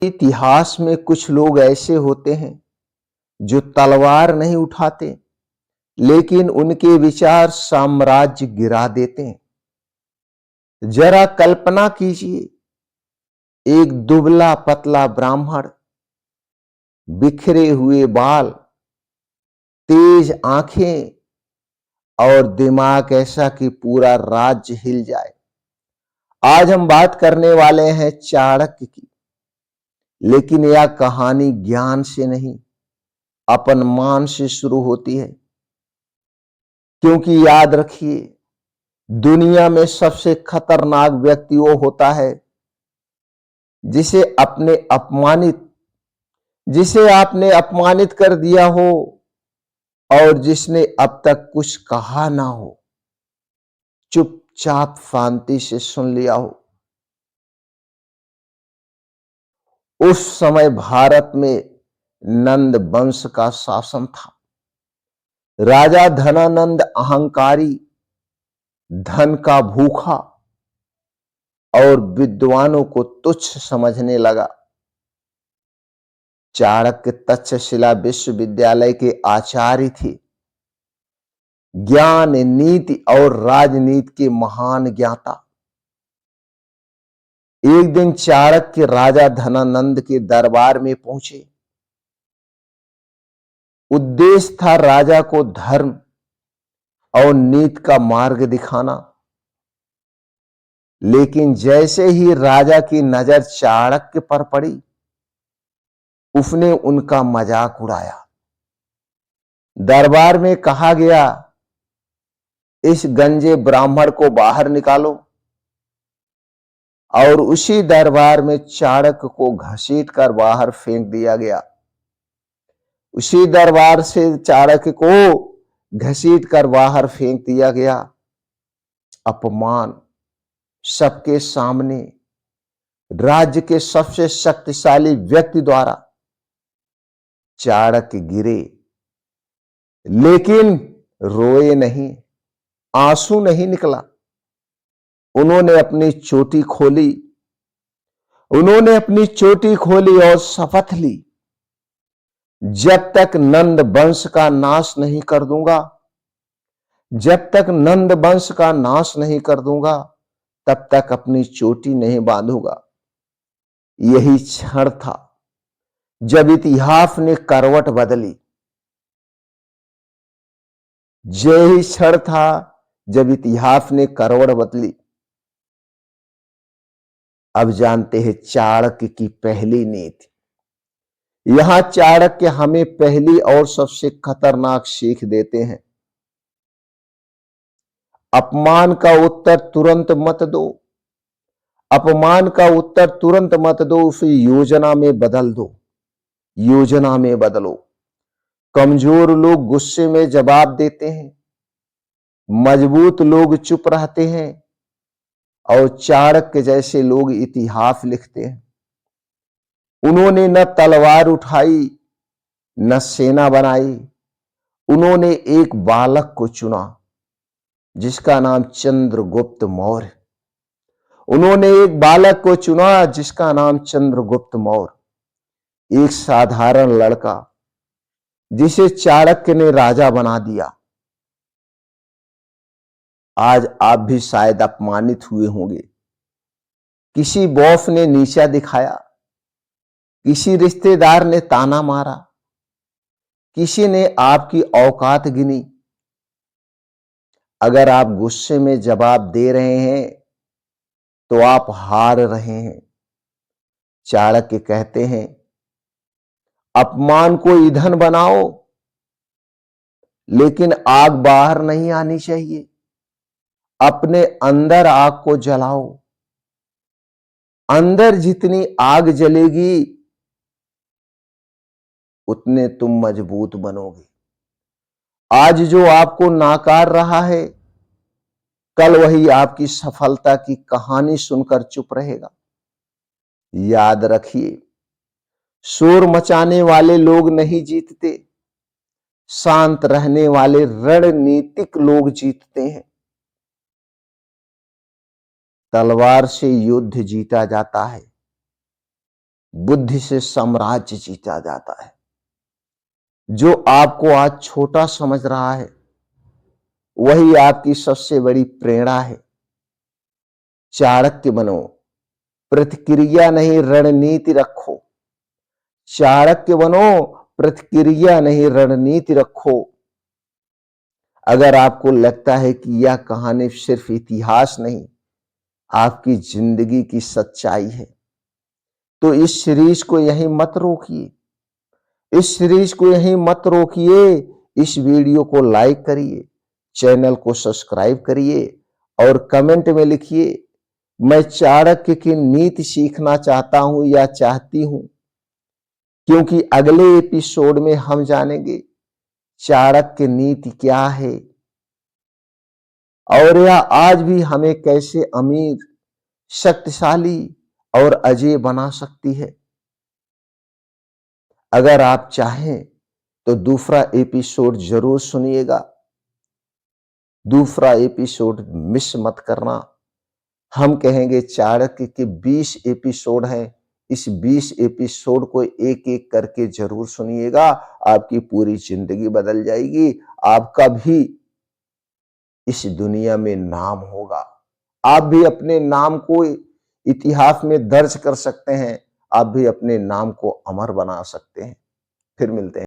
इतिहास में कुछ लोग ऐसे होते हैं जो तलवार नहीं उठाते, लेकिन उनके विचार साम्राज्य गिरा देते हैं। जरा कल्पना कीजिए, एक दुबला पतला ब्राह्मण, बिखरे हुए बाल, तेज आंखें और दिमाग ऐसा कि पूरा राज्य हिल जाए। आज हम बात करने वाले हैं चाणक्य की, लेकिन यह कहानी ज्ञान से नहीं, अपमान से शुरू होती है। क्योंकि याद रखिए, दुनिया में सबसे खतरनाक व्यक्ति वो होता है जिसे आपने अपमानित कर दिया हो और जिसने अब तक कुछ कहा ना हो, चुपचाप शांति से सुन लिया हो। उस समय भारत में नंद वंश का शासन था। राजा धनानंद अहंकारी, धन का भूखा और विद्वानों को तुच्छ समझने लगा। चाणक्य तक्षशिला विश्वविद्यालय के आचार्य थे, ज्ञान, नीति और राजनीति के महान ज्ञाता। एक दिन चाणक्य राजा धनानंद के दरबार में पहुंचे। उद्देश्य था राजा को धर्म और नीति का मार्ग दिखाना। लेकिन जैसे ही राजा की नजर चाणक्य पर पड़ी, उसने उनका मजाक उड़ाया। दरबार में कहा गया, इस गंजे ब्राह्मण को बाहर निकालो। और उसी दरबार में चाणक्य को घसीटकर बाहर फेंक दिया गया। उसी दरबार से चाणक्य को घसीटकर बाहर फेंक दिया गया। अपमान, सबके सामने, राज्य के सबसे शक्तिशाली व्यक्ति द्वारा चाणक्य गिरे, लेकिन रोए नहीं, आंसू नहीं निकला। उन्होंने अपनी चोटी खोली और शपथ ली, जब तक नंद वंश का नाश नहीं कर दूंगा, तब तक अपनी चोटी नहीं बांधूंगा। यही क्षण था जब इतिहास ने करवट बदली। अब जानते हैं चाणक्य की पहली नीति। यहां चाणक्य हमें पहली और सबसे खतरनाक सीख देते हैं। अपमान का उत्तर तुरंत मत दो, उसे योजना में बदलो। कमजोर लोग गुस्से में जवाब देते हैं, मजबूत लोग चुप रहते हैं और चाणक्य जैसे लोग इतिहास लिखते हैं। उन्होंने न तलवार उठाई, न सेना बनाई। उन्होंने एक बालक को चुना जिसका नाम चंद्रगुप्त मौर्य। एक साधारण लड़का जिसे चाणक्य ने राजा बना दिया। आज आप भी शायद अपमानित हुए होंगे। किसी बॉस ने नीचा दिखाया, किसी रिश्तेदार ने ताना मारा, किसी ने आपकी औकात गिनी। अगर आप गुस्से में जवाब दे रहे हैं तो आप हार रहे हैं। चाणक्य कहते हैं, अपमान को ईंधन बनाओ, लेकिन आग बाहर नहीं आनी चाहिए। अपने अंदर आग को जलाओ। अंदर जितनी आग जलेगी, उतने तुम मजबूत बनोगे। आज जो आपको नाकार रहा है, कल वही आपकी सफलता की कहानी सुनकर चुप रहेगा। याद रखिए, शोर मचाने वाले लोग नहीं जीतते, शांत रहने वाले रणनीतिक लोग जीतते हैं। तलवार से युद्ध जीता जाता है, बुद्धि से साम्राज्य जीता जाता है। जो आपको आज छोटा समझ रहा है, वही आपकी सबसे बड़ी प्रेरणा है। चाणक्य बनो, प्रतिक्रिया नहीं रणनीति रखो। चाणक्य बनो, प्रतिक्रिया नहीं रणनीति रखो। अगर आपको लगता है कि यह कहानी सिर्फ इतिहास नहीं, आपकी जिंदगी की सच्चाई है, तो इस सीरीज को यहीं मत रोकिए। इस सीरीज को यहीं मत रोकिए। इस वीडियो को लाइक करिए, चैनल को सब्सक्राइब करिए और कमेंट में लिखिए, मैं चाणक्य की नीति सीखना चाहता हूं या चाहती हूं। क्योंकि अगले एपिसोड में हम जानेंगे चाणक्य नीति क्या है और यह आज भी हमें कैसे अमीर, शक्तिशाली और अजेय बना सकती है। अगर आप चाहें तो दूसरा एपिसोड जरूर सुनिएगा। दूसरा एपिसोड मिस मत करना। हम कहेंगे चाणक्य के 20 एपिसोड हैं। इस 20 एपिसोड को एक एक करके जरूर सुनिएगा। आपकी पूरी जिंदगी बदल जाएगी। आपका भी इस दुनिया में नाम होगा। आप भी अपने नाम को इतिहास में दर्ज कर सकते हैं। आप भी अपने नाम को अमर बना सकते हैं। फिर मिलते हैं।